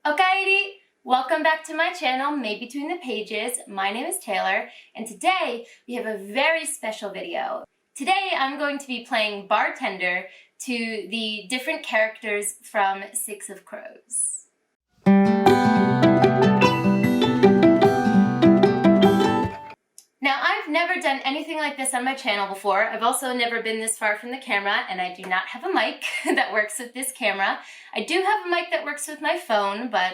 Okay, welcome back to my channel, Made Between the Pages. My name is Taylor, and today we have a very special video. Today I'm going to be playing bartender to the different characters from Six of Crows. Now, I've never done anything like this on my channel before. I've also never been this far from the camera, and I do not have a mic that works with this camera. I do have a mic that works with my phone, but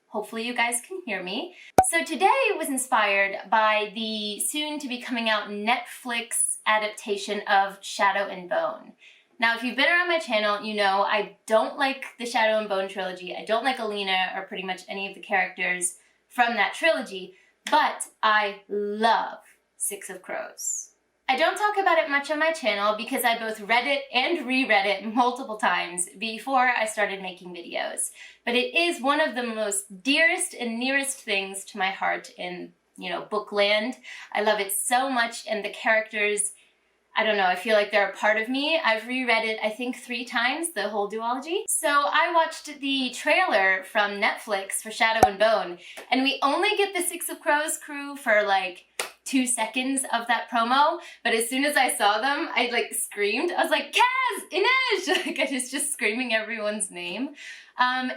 hopefully you guys can hear me. So today was inspired by the soon-to-be coming out Netflix adaptation of Shadow and Bone. Now, if you've been around my channel, you know I don't like the Shadow and Bone trilogy. I don't like Alina or pretty much any of the characters from that trilogy. But I love Six of Crows. I don't talk about it much on my channel because I both read it and reread it multiple times before I started making videos. But it is one of the most dearest and nearest things to my heart in, book land. I love it so much, and the characters, I don't know, I feel like they're a part of me. I've reread it, I think, 3 times, the whole duology. So I watched the trailer from Netflix for Shadow and Bone, and we only get the Six of Crows crew for like 2 seconds of that promo, but as soon as I saw them, I screamed. I was like, Kaz! Inej! I was just screaming everyone's name. And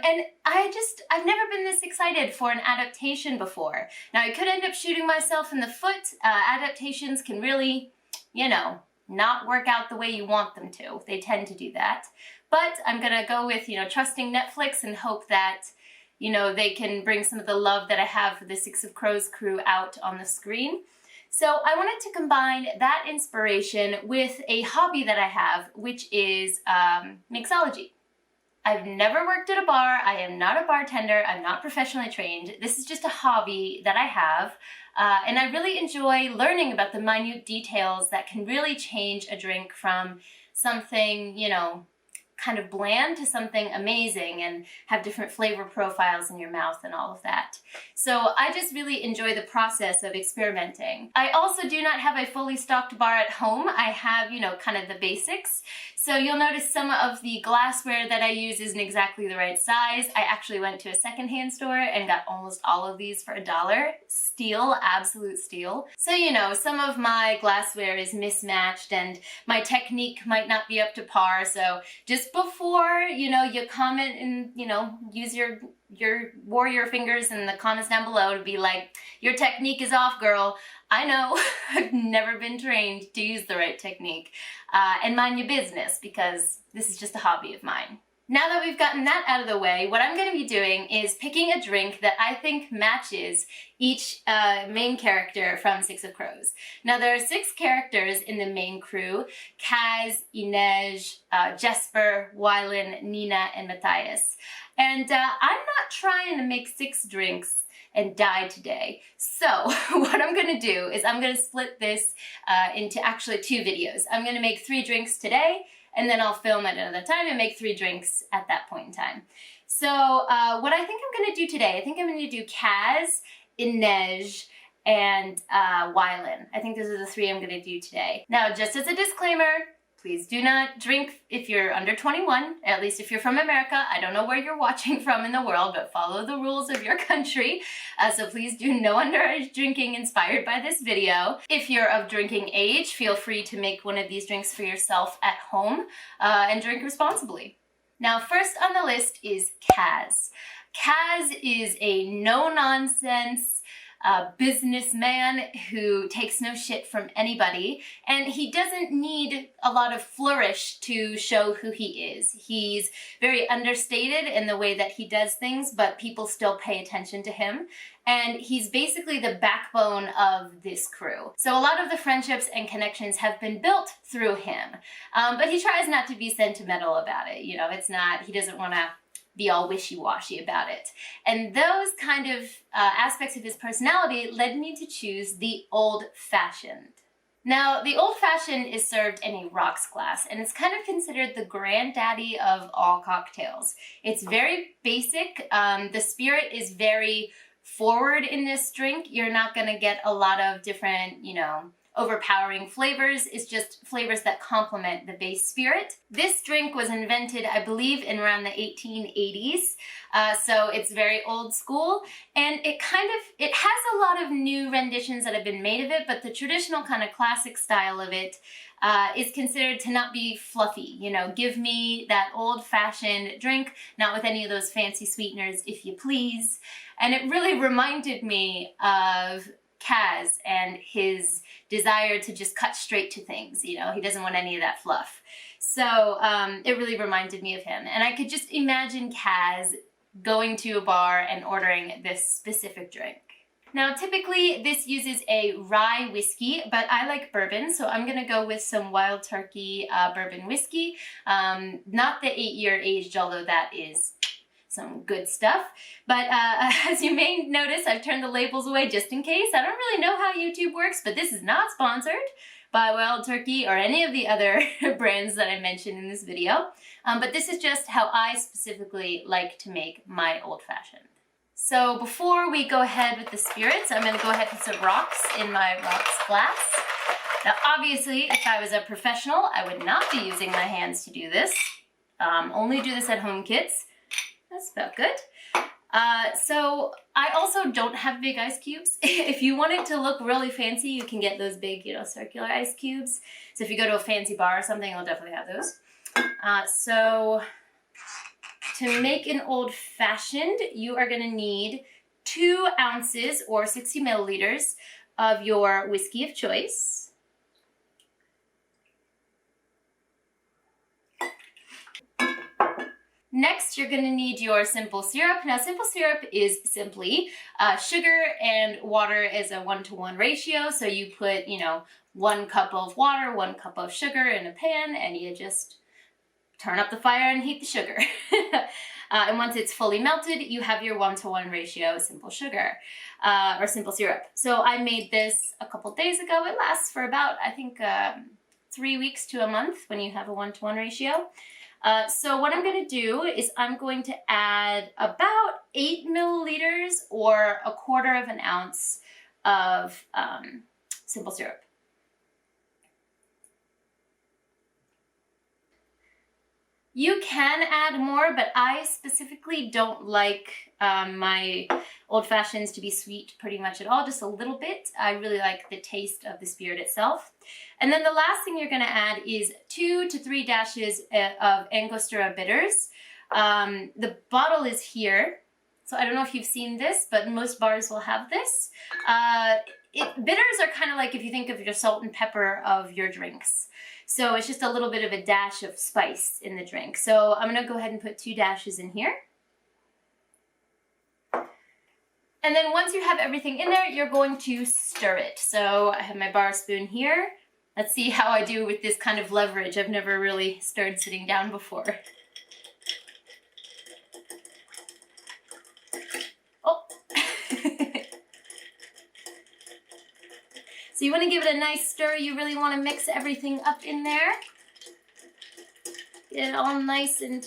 I've never been this excited for an adaptation before. Now, I could end up shooting myself in the foot. Adaptations can really, not work out the way you want them to. They tend to do that. But I'm gonna go with, trusting Netflix and hope that, they can bring some of the love that I have for the Six of Crows crew out on the screen. So I wanted to combine that inspiration with a hobby that I have, which is mixology. I've never worked at a bar. I am not a bartender. I'm not professionally trained. This is just a hobby that I have. And I really enjoy learning about the minute details that can really change a drink from something, kind of bland to something amazing and have different flavor profiles in your mouth and all of that. So I just really enjoy the process of experimenting. I also do not have a fully stocked bar at home. I have, kind of the basics. So you'll notice some of the glassware that I use isn't exactly the right size. I actually went to a secondhand store and got almost all of these for $1. Steal, absolute steal. So, some of my glassware is mismatched and my technique might not be up to par. So just before, you comment and, use your warrior fingers in the comments down below to be like, your technique is off, girl. I know, I've never been trained to use the right technique. And mind your business, because this is just a hobby of mine. Now that we've gotten that out of the way, what I'm going to be doing is picking a drink that I think matches each main character from Six of Crows. Now, there are 6 characters in the main crew: Kaz, Inej, Jesper, Wylan, Nina, and Matthias. And I'm not trying to make 6 drinks and die today. So what I'm gonna do is I'm gonna split this into actually 2 videos. I'm gonna make 3 drinks today, and then I'll film at another time and make 3 drinks at that point in time. So what I think I'm gonna do today, I think I'm gonna do Kaz, Inej, and Wylan. I think those are the 3 I'm gonna do today. Now, just as a disclaimer, please do not drink if you're under 21, at least if you're from America. I don't know where you're watching from in the world, but follow the rules of your country. So please do no underage drinking inspired by this video. If you're of drinking age, feel free to make one of these drinks for yourself at home and drink responsibly. Now, first on the list is Kaz. Kaz is a no-nonsense businessman who takes no shit from anybody, and he doesn't need a lot of flourish to show who he is. He's very understated in the way that he does things, but people still pay attention to him, and he's basically the backbone of this crew. So a lot of the friendships and connections have been built through him, but he tries not to be sentimental about it. He doesn't want to be all wishy-washy about it. And those kind of aspects of his personality led me to choose the old-fashioned. Now, the old-fashioned is served in a rocks glass, and it's kind of considered the granddaddy of all cocktails. It's very basic. The spirit is very forward in this drink. You're not gonna get a lot of different, overpowering flavors. It's just flavors that complement the base spirit. This drink was invented, I believe, in around the 1880s. So it's very old school, and it has a lot of new renditions that have been made of it, but the traditional kind of classic style of it is considered to not be fluffy. You know, give me that old-fashioned drink, not with any of those fancy sweeteners, if you please. And it really reminded me of Kaz and his desire to just cut straight to things. You know, he doesn't want any of that fluff. So it really reminded me of him. And I could just imagine Kaz going to a bar and ordering this specific drink. Now, typically this uses a rye whiskey, but I like bourbon, so I'm gonna go with some Wild Turkey bourbon whiskey. Not the 8-year aged, although that is some good stuff. But as you may notice, I've turned the labels away just in case. I don't really know how YouTube works, but this is not sponsored by Wild Turkey or any of the other brands that I mentioned in this video. But this is just how I specifically like to make my old-fashioned. So before we go ahead with the spirits, I'm going to go ahead and put some rocks in my rocks glass. Now obviously, if I was a professional, I would not be using my hands to do this. Only do this at home, kids. That's about good. So I also don't have big ice cubes. If you want it to look really fancy, you can get those big, you know, circular ice cubes. So if you go to a fancy bar or something, they'll definitely have those. So to make an old-fashioned, you are going to need 2 ounces or 60 milliliters of your whiskey of choice. Next, you're going to need your simple syrup. Now, simple syrup is simply sugar and water is a 1-to-1 ratio. So you put, you know, 1 cup of water, 1 cup of sugar in a pan, and you just turn up the fire and heat the sugar. And once it's fully melted, you have your 1-to-1 ratio simple sugar or simple syrup. So I made this a couple days ago. It lasts for about, I think, 3 weeks to a month when you have a 1-to-1 ratio. So what I'm going to do is I'm going to add about 8 milliliters or 1/4 of an ounce of simple syrup. You can add more, but I specifically don't like my old-fashions to be sweet pretty much at all, just a little bit. I really like the taste of the spirit itself. And then the last thing you're going to add is 2 to 3 dashes of Angostura bitters. The bottle is here, so I don't know if you've seen this, but most bars will have this. Bitters are kind of like if you think of your salt and pepper of your drinks. So it's just a little bit of a dash of spice in the drink. So I'm going to go ahead and put 2 dashes in here. And then once you have everything in there, you're going to stir it. So I have my bar spoon here. Let's see how I do with this kind of leverage. I've never really stirred sitting down before. Oh. So you want to give it a nice stir. You really want to mix everything up in there. Get it all nice and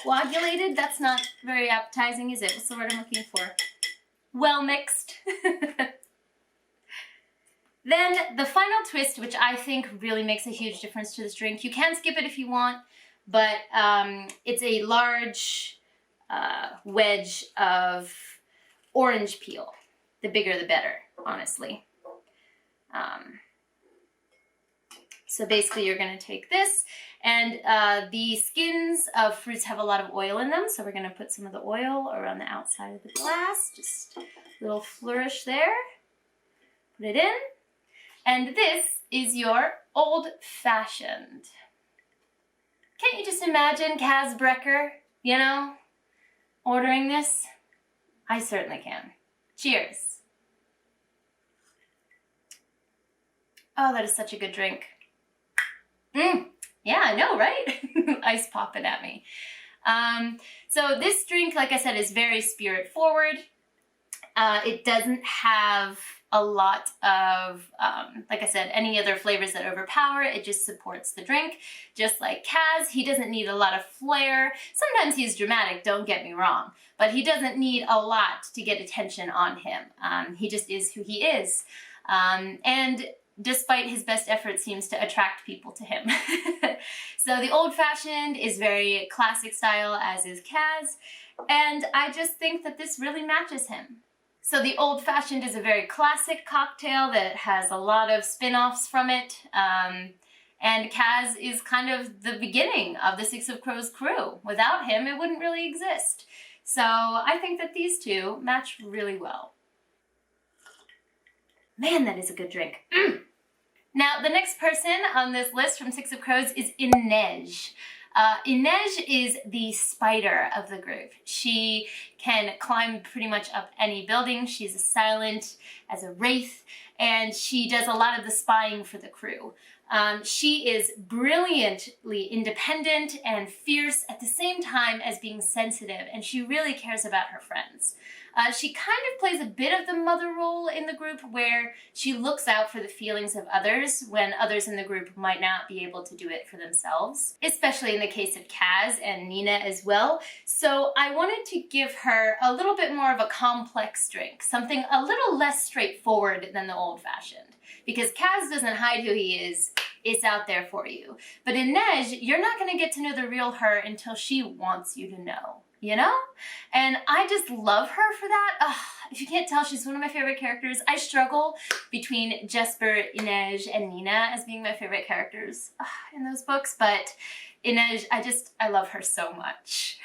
coagulated. That's not very appetizing, is it? What's the word I'm looking for? Well mixed. Then the final twist, which I think really makes a huge difference to this drink. You can skip it if you want, but it's a large wedge of orange peel. The bigger the better, honestly. So basically you're going to take this, and the skins of fruits have a lot of oil in them, so we're going to put some of the oil around the outside of the glass. Just a little flourish there. Put it in. And this is your old-fashioned. Can't you just imagine Kaz BREKKER, you know, ordering this? I certainly can. Cheers. Oh, that is such a good drink. Yeah, I know, right? Ice popping at me. So this drink, like I said, is very spirit forward. It doesn't have a lot of, like I said, any other flavors that overpower. It just supports the drink. Just like Kaz, he doesn't need a lot of flair. Sometimes he's dramatic, don't get me wrong, but he doesn't need a lot to get attention on him. He just is who he is. and despite his best efforts, seems to attract people to him. So the old-fashioned is very classic style, as is Kaz, and I just think that this really matches him. So the old-fashioned is a very classic cocktail that has a lot of spin-offs from it, and Kaz is kind of the beginning of the Six of Crows crew. Without him, it wouldn't really exist. So I think that these two match really well. Man, that is a good drink. Now, the next person on this list from Six of Crows is Inej. Inej is the spider of the group. She can climb pretty much up any building. She's as silent as a wraith, and she does a lot of the spying for the crew. She is brilliantly independent and fierce at the same time as being sensitive, and she really cares about her friends. She kind of plays a bit of the mother role in the group, where she looks out for the feelings of others when others in the group might not be able to do it for themselves, especially in the case of Kaz and Nina as well. So I wanted to give her a little bit more of a complex drink, something a little less straightforward than the old-fashioned. Because Kaz doesn't hide who he is, it's out there for you. But Inej, you're not going to get to know the real her until she wants you to know. You know? And I just love her for that. Ugh, if you can't tell, she's one of my favorite characters. I struggle between Jesper, Inej, and Nina as being my favorite characters in those books, but Inej, I love her so much.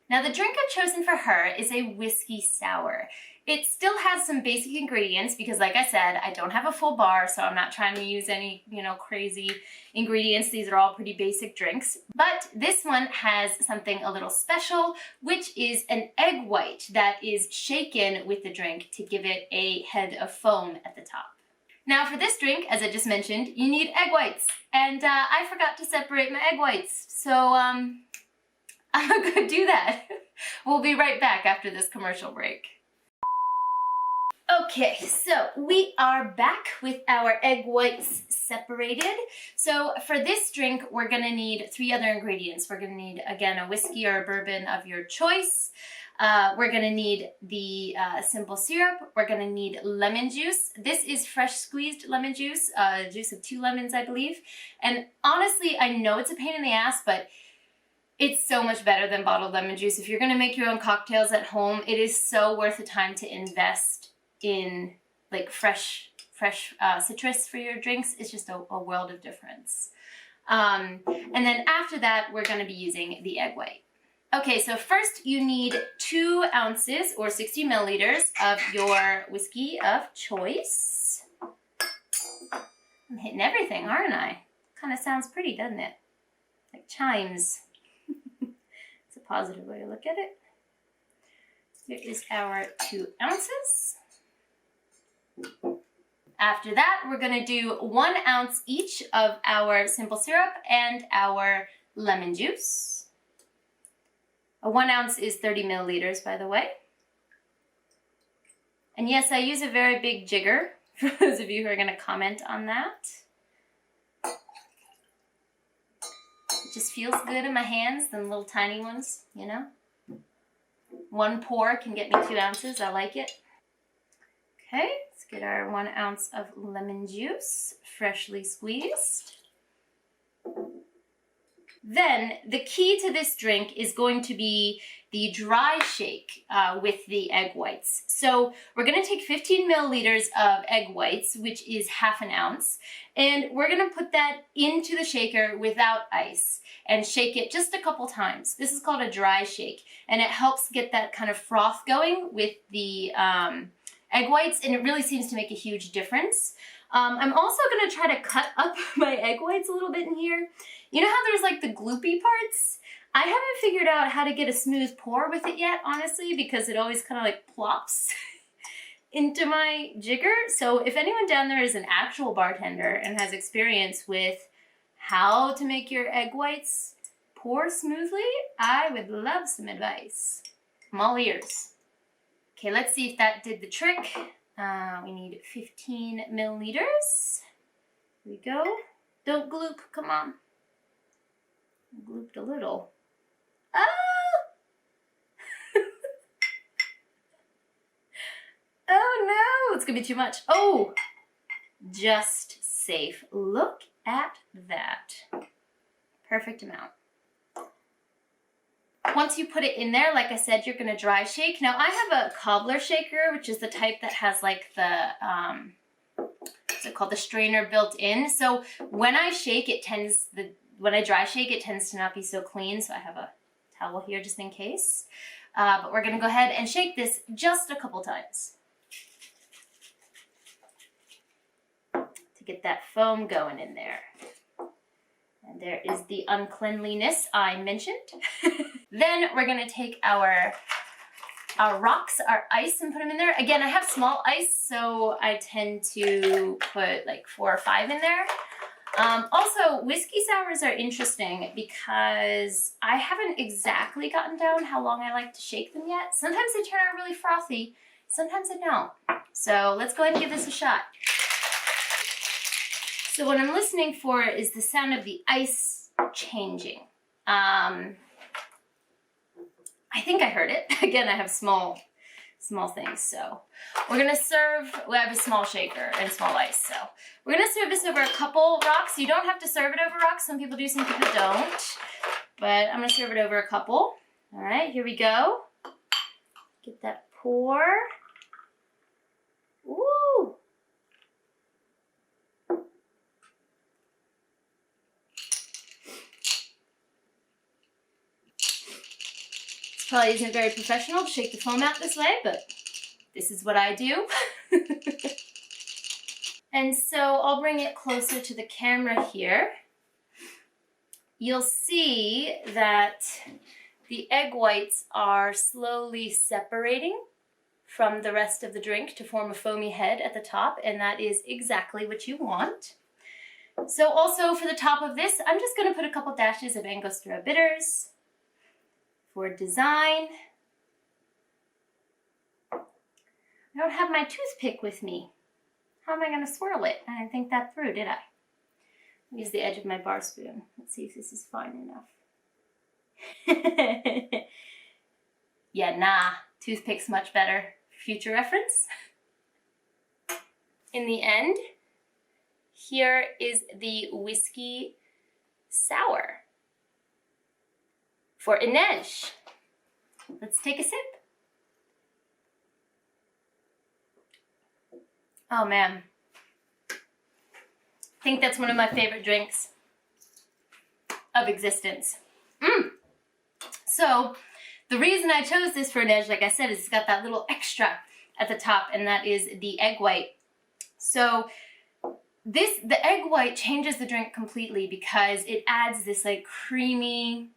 Now, the drink I've chosen for her is a whiskey sour. It still has some basic ingredients because, like I said, I don't have a full bar, so I'm not trying to use any, crazy ingredients. These are all pretty basic drinks. But this one has something a little special, which is an egg white that is shaken with the drink to give it a head of foam at the top. Now, for this drink, as I just mentioned, you need egg whites. And I forgot to separate my egg whites, so I'm gonna go do that. We'll be right back after this commercial break. Okay, so we are back with our egg whites separated. So for this drink, we're gonna need 3 other ingredients. We're gonna need, again, a whiskey or a bourbon of your choice. We're gonna need the simple syrup. We're gonna need lemon juice. This is fresh squeezed lemon juice, juice of 2 lemons, I believe. And honestly, I know it's a pain in the ass, but it's so much better than bottled lemon juice. If you're gonna make your own cocktails at home, it is so worth the time to invest in like fresh citrus for your drinks. It's just a world of difference. And then after that, we're gonna be using the egg white. Okay, so first you need 2 ounces or 60 milliliters of your whiskey of choice. I'm hitting everything, aren't I? Kind of sounds pretty, doesn't it? Like chimes. It's a positive way to look at it. Here is our 2 ounces. After that, we're going to do 1 ounce each of our simple syrup and our lemon juice. A 1 ounce is 30 milliliters, by the way. And yes, I use a very big jigger, for those of you who are going to comment on that. It just feels good in my hands, them little tiny ones, 1 pour can get me 2 ounces. I like it. Okay, let's get our 1 ounce of lemon juice, freshly squeezed. Then the key to this drink is going to be the dry shake with the egg whites. So we're going to take 15 milliliters of egg whites, which is ½ an ounce, and we're going to put that into the shaker without ice and shake it just a couple times. This is called a dry shake, and it helps get that kind of froth going with the egg whites, and it really seems to make a huge difference. I'm also going to try to cut up my egg whites a little bit in here. You know how there's like the gloopy parts? I haven't figured out how to get a smooth pour with it yet, honestly, because it always kind of like plops into my jigger. So if anyone down there is an actual bartender and has experience with how to make your egg whites pour smoothly, I would love some advice. I'm all ears. Okay, let's see if that did the trick. We need 15 milliliters. Here we go. Don't gloop, come on. Glooped a little. Oh! Oh no, it's gonna be too much. Oh, just safe. Look at that. Perfect amount. Once you put it in there, like I said, you're gonna dry shake. Now I have a cobbler shaker, which is the type that has like the, what's it called, the strainer built in. So when I shake, when I dry shake, it tends to not be so clean. So I have a towel here just in case. But we're gonna go ahead and shake this just a couple times to get that foam going in there. And there is the uncleanliness I mentioned. Then we're gonna take our rocks, our ice, and put them in there. Again, I have small ice, so I tend to put like 4 or 5 in there. Also, whiskey sours are interesting because I haven't exactly gotten down how long I like to shake them yet. Sometimes they turn out really frothy, sometimes they don't. So let's go ahead and give this a shot. So what I'm listening for is the sound of the ice changing. I think I heard it. Again, I have small things, so we're gonna serve, we have a small shaker and small ice, so we're gonna serve this over a couple rocks. You don't have to serve it over rocks. Some people do, some people don't, but I'm gonna serve it over a couple. All right, here we go. Get that pour. Ooh. Probably isn't very professional to shake the foam out this way, but this is what I do. And so I'll bring it closer to the camera here. You'll see that the egg whites are slowly separating from the rest of the drink to form a foamy head at the top, and that is exactly what you want. So also for the top of this, I'm just gonna put a couple dashes of Angostura bitters. For design. I don't have my toothpick with me. How am I going to swirl it? I didn't think that through, did I? Use the edge of my bar spoon. Let's see if this is fine enough. Yeah, nah. Toothpick's much better. Future reference. In the end, here is the whiskey sour. For Inej. Let's take a sip. Oh man. I think that's one of my favorite drinks of existence. So the reason I chose this for Inej, like I said, is it's got that little extra at the top, and that is the egg white. So the egg white changes the drink completely because it adds this like creamy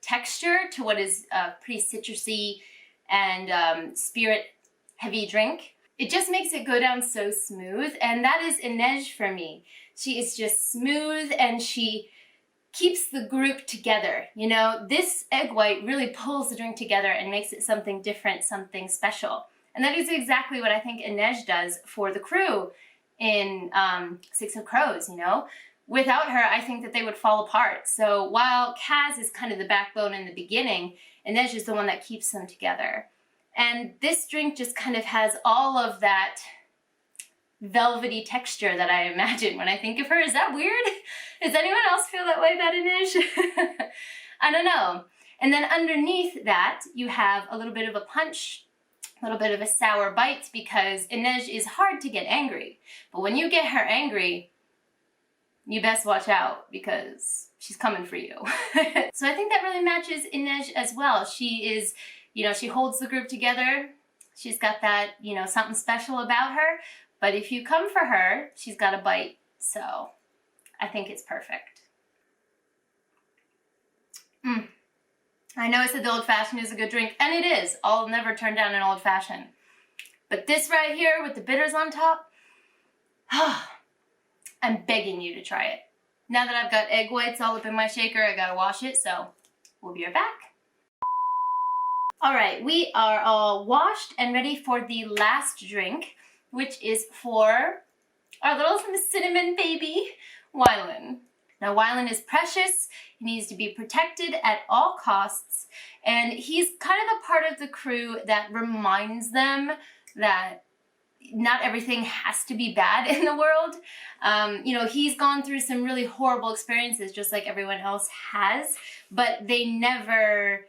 texture to what is a pretty citrusy and spirit heavy drink. It just makes it go down so smooth, and that is Inej for me. She is just smooth and she keeps the group together. You know, this egg white really pulls the drink together and makes it something different, something special. And that is exactly what I think Inej does for the crew in Six of Crows, you know. Without her, I think that they would fall apart. So while Kaz is kind of the backbone in the beginning, Inej is the one that keeps them together. And this drink just kind of has all of that velvety texture that I imagine when I think of her. Is that weird? Does anyone else feel that way about Inej? I don't know. And then underneath that, you have a little bit of a punch, a little bit of a sour bite, because Inej is hard to get angry. But when you get her angry, you best watch out because she's coming for you. So I think that really matches Inej as well. She is, you know, she holds the group together. She's got that, you know, something special about her. But if you come for her, she's got a bite. So I think it's perfect. I know I said the old-fashioned is a good drink, and it is. I'll never turn down an old-fashioned. But this right here with the bitters on top, I'm begging you to try it. Now that I've got egg whites all up in my shaker, I gotta wash it, so we'll be right back. All right, we are all washed and ready for the last drink, which is for our little cinnamon baby, Wylan. Now, Wylan is precious. He needs to be protected at all costs, and he's kind of the part of the crew that reminds them that not everything has to be bad in the world. You know, he's gone through some really horrible experiences just like everyone else has, but they never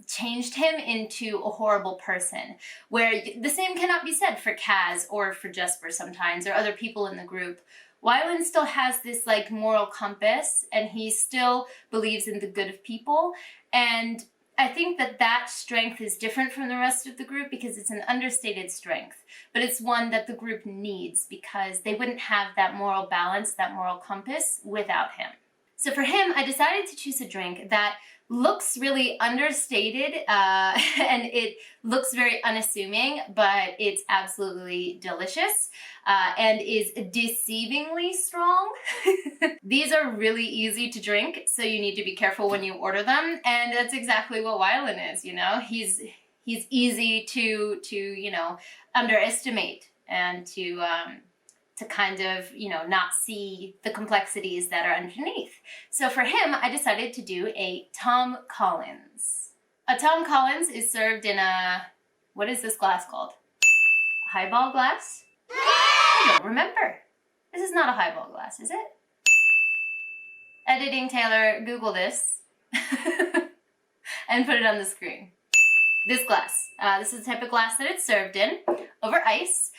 changed him into a horrible person, where the same cannot be said for Kaz or for Jesper sometimes, or other people in the group. Wylan still has this like moral compass, and he still believes in the good of people, and I think that that strength is different from the rest of the group because it's an understated strength, but it's one that the group needs because they wouldn't have that moral balance, that moral compass without him. So for him, I decided to choose a drink that looks really understated and it looks very unassuming, but it's absolutely delicious and is deceivingly strong. These are really easy to drink, so you need to be careful when you order them, and that's exactly what Wylan is, you know? He's easy to you know, underestimate and to kind of, you know, not see the complexities that are underneath. So for him, I decided to do a Tom Collins. A Tom Collins is served in a, what is this glass called? A highball glass? I don't remember. This is not a highball glass, is it? Editing Taylor, Google this and put it on the screen. This glass. This is the type of glass that it's served in, over ice.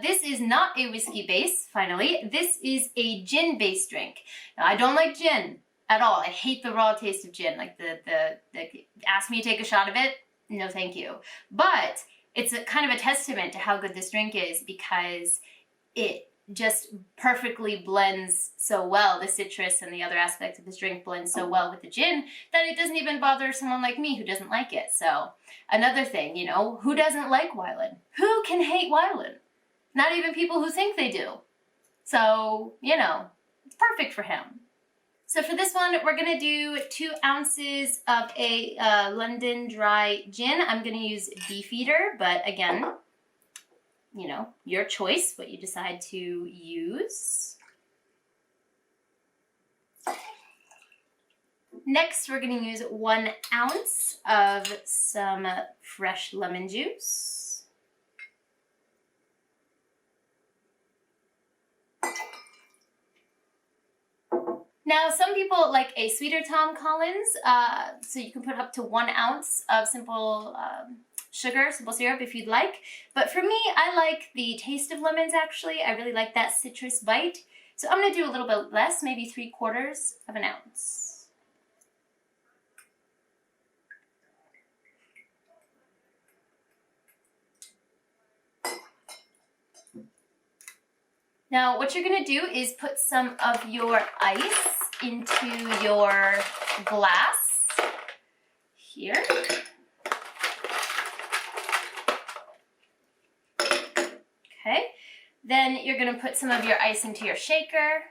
This is not a whiskey base, finally. This is a gin based drink. Now, I don't like gin at all. I hate the raw taste of gin. Like ask me to take a shot of it, no thank you. But it's a kind of a testament to how good this drink is because it just perfectly blends so well. The citrus and the other aspects of this drink blend so well with the gin that it doesn't even bother someone like me who doesn't like it. So another thing, you know, who doesn't like Wylan? Who can hate Wylan? Not even people who think they do. So, you know, it's perfect for him. So for this one, we're gonna do 2 ounces of a London dry gin. I'm gonna use Beefeater, but again, you know, your choice, what you decide to use. Next, we're going to use 1 ounce of some fresh lemon juice. Now, some people like a sweeter Tom Collins, so you can put up to 1 ounce of simple sugar, simple syrup if you'd like. But for me, I like the taste of lemons actually. I really like that citrus bite. So I'm gonna do a little bit less, maybe 3/4 of an ounce. Now what you're gonna do is put some of your ice into your glass here. Okay, then you're going to put some of your ice into your shaker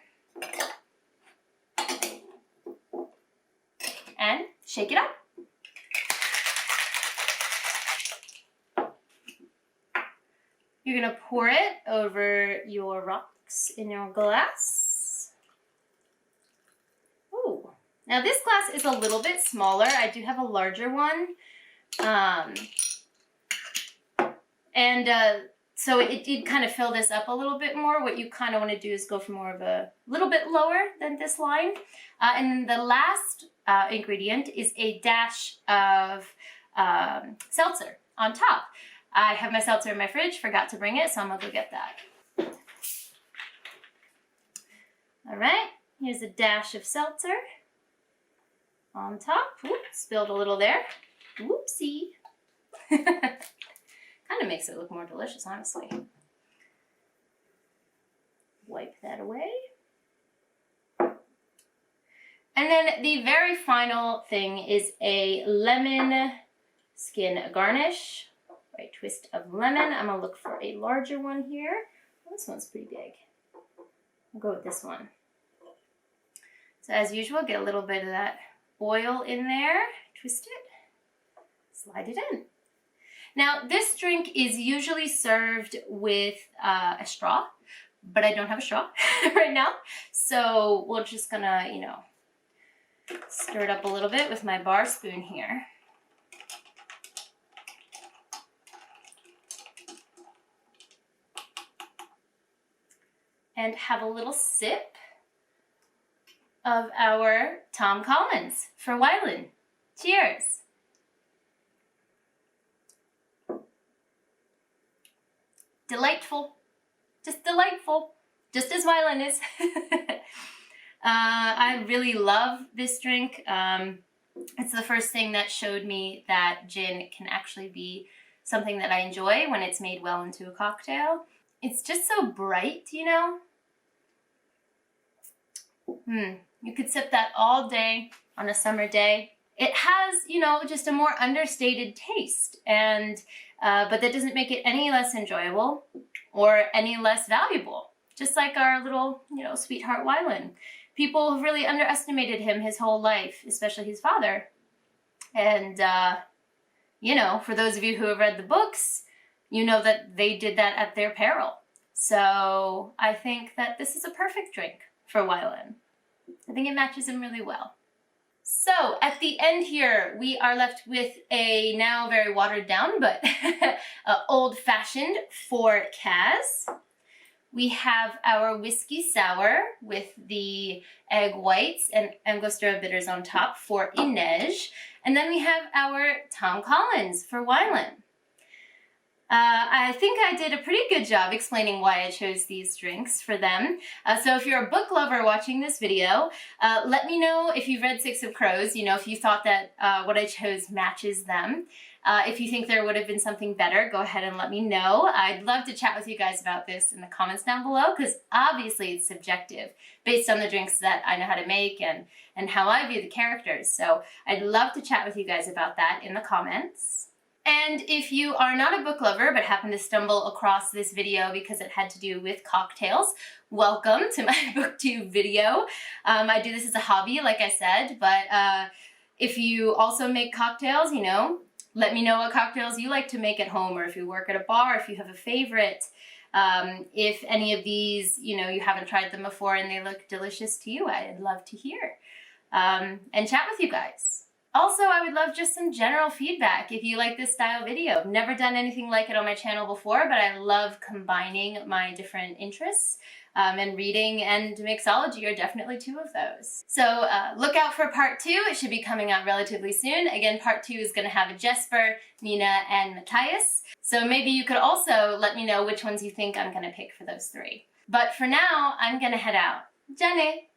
and shake it up. You're going to pour it over your rocks in your glass. Ooh. Now this glass is a little bit smaller. I do have a larger one. So it did kind of fill this up a little bit more. What you kind of want to do is go for more of a little bit lower than this line. And then the last ingredient is a dash of seltzer on top. I have my seltzer in my fridge, forgot to bring it, so I'm gonna go get that. All right, here's a dash of seltzer on top. Oops, spilled a little there. Whoopsie. Kind of makes it look more delicious, honestly. Wipe that away. And then the very final thing is a lemon skin garnish. Right, twist of lemon. I'm gonna look for a larger one here. Oh, this one's pretty big. I'll go with this one. So as usual, get a little bit of that oil in there. Twist it. Slide it in. Now, this drink is usually served with a straw, but I don't have a straw right now. So we're just gonna, you know, stir it up a little bit with my bar spoon here. and have a little sip of our Tom Collins for Wylan. Cheers. Delightful. Just delightful. Just as Wylan is. I really love this drink. It's the first thing that showed me that gin can actually be something that I enjoy when it's made well into a cocktail. It's just so bright, you know? You could sip that all day on a summer day. It has, you know, just a more understated taste, and but that doesn't make it any less enjoyable or any less valuable. Just like our little, you know, sweetheart Wylan. People have really underestimated him his whole life, especially his father. And, you know, for those of you who have read the books, you know that they did that at their peril. So I think that this is a perfect drink for Wylan. I think it matches him really well. So at the end here, we are left with a now very watered down, but old-fashioned for Kaz. We have our whiskey sour with the egg whites and Angostura bitters on top for Inej. And then we have our Tom Collins for Wylan. I think I did a pretty good job explaining why I chose these drinks for them. So if you're a book lover watching this video, let me know if you've read Six of Crows, you know, if you thought that what I chose matches them. If you think there would have been something better, go ahead and let me know. I'd love to chat with you guys about this in the comments down below, because obviously it's subjective based on the drinks that I know how to make and how I view the characters. So I'd love to chat with you guys about that in the comments. And if you are not a book lover but happen to stumble across this video because it had to do with cocktails, welcome to my booktube video. I do this as a hobby, like I said, but if you also make cocktails, you know, let me know what cocktails you like to make at home, or if you work at a bar, if you have a favorite. If any of these, you know, you haven't tried them before and they look delicious to you, I'd love to hear and chat with you guys. Also, I would love just some general feedback if you like this style video. I've never done anything like it on my channel before, but I love combining my different interests, and reading and mixology are definitely two of those. So look out for part 2. It should be coming out relatively soon. Again, part 2 is going to have a Jesper, Nina, and Matthias. So maybe you could also let me know which ones you think I'm going to pick for those 3. But for now, I'm going to head out. Jenny!